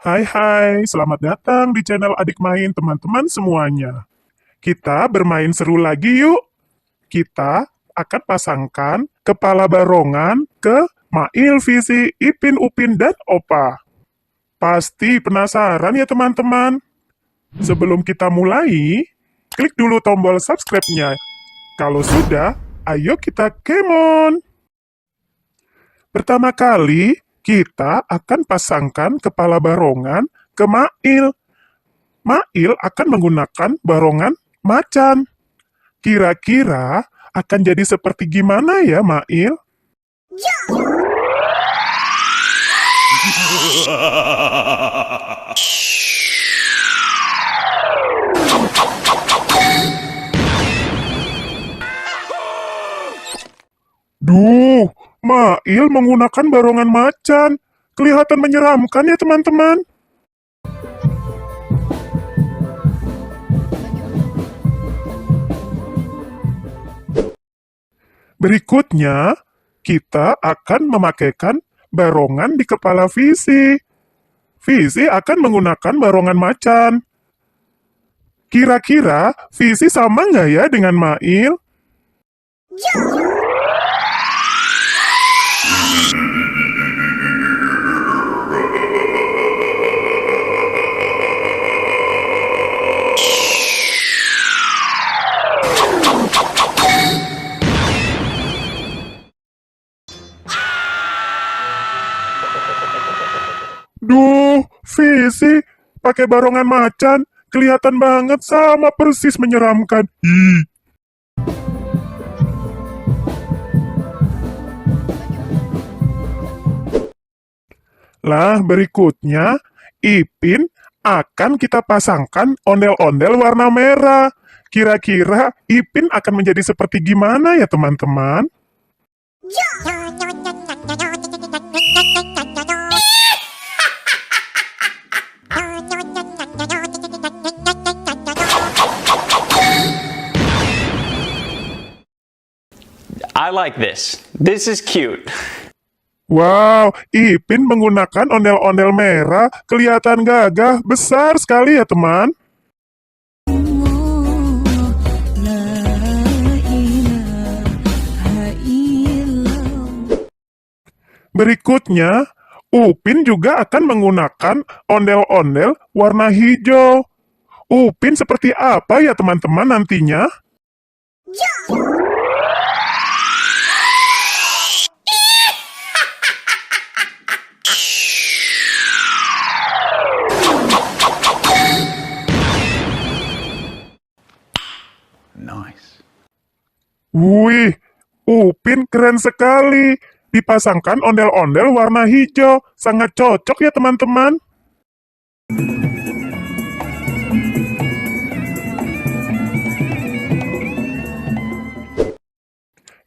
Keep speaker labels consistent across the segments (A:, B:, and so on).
A: Hai, selamat datang di channel Adik Main teman-teman semuanya. Kita bermain seru lagi yuk. Kita akan pasangkan kepala barongan ke Mail, Visi, Ipin, Upin, dan Opa. Pasti penasaran ya teman-teman? Sebelum kita mulai, klik dulu tombol subscribe-nya. Kalau sudah, ayo kita game on! Pertama kali, kita akan pasangkan kepala barongan ke Mail. Mail akan menggunakan barongan macan. Kira-kira akan jadi seperti gimana ya, Mail? Duh, Mail menggunakan barongan macan. Kelihatan menyeramkan ya, teman-teman. Berikutnya, kita akan memakaikan barongan di kepala Visi. Visi akan menggunakan barongan macan. Kira-kira Visi sama nggak ya dengan Mail? Duh, Visi pakai barongan macan, kelihatan banget sama persis menyeramkan. Ih. Lah, berikutnya, Ipin akan kita pasangkan ondel-ondel warna merah. Kira-kira Ipin akan menjadi seperti gimana ya, teman-teman?
B: I like this. This is cute.
A: Wow, Ipin menggunakan ondel-ondel merah, kelihatan gagah, besar sekali ya, teman. Berikutnya, Upin juga akan menggunakan ondel-ondel warna hijau. Upin seperti apa ya, teman-teman, nantinya?
B: Nice.
A: Wih, Upin keren sekali. Dipasangkan ondel-ondel warna hijau. Sangat cocok ya, teman-teman.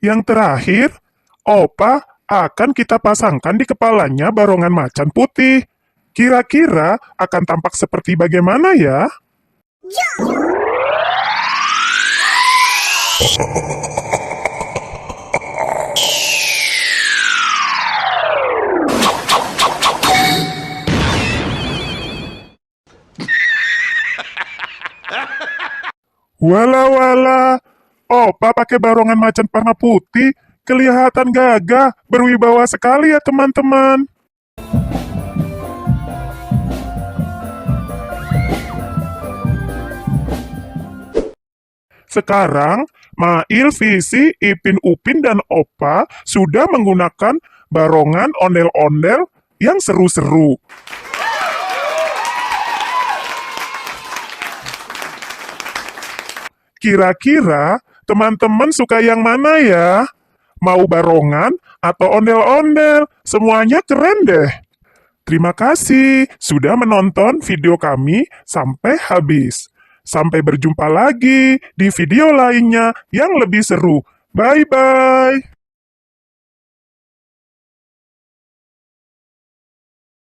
A: Yang terakhir, Opa akan kita pasangkan di kepalanya barongan macan putih. Kira-kira akan tampak seperti bagaimana ya? Wala-wala, Opa pakai barongan macan warna putih, kelihatan gagah, berwibawa sekali ya teman-teman. Sekarang, Mail, Visi, Ipin, Upin, dan Opa sudah menggunakan barongan ondel-ondel yang seru-seru. Kira-kira teman-teman suka yang mana ya? Mau barongan atau ondel-ondel? Semuanya keren deh. Terima kasih sudah menonton video kami sampai habis. Sampai berjumpa lagi di video lainnya yang lebih seru. Bye-bye.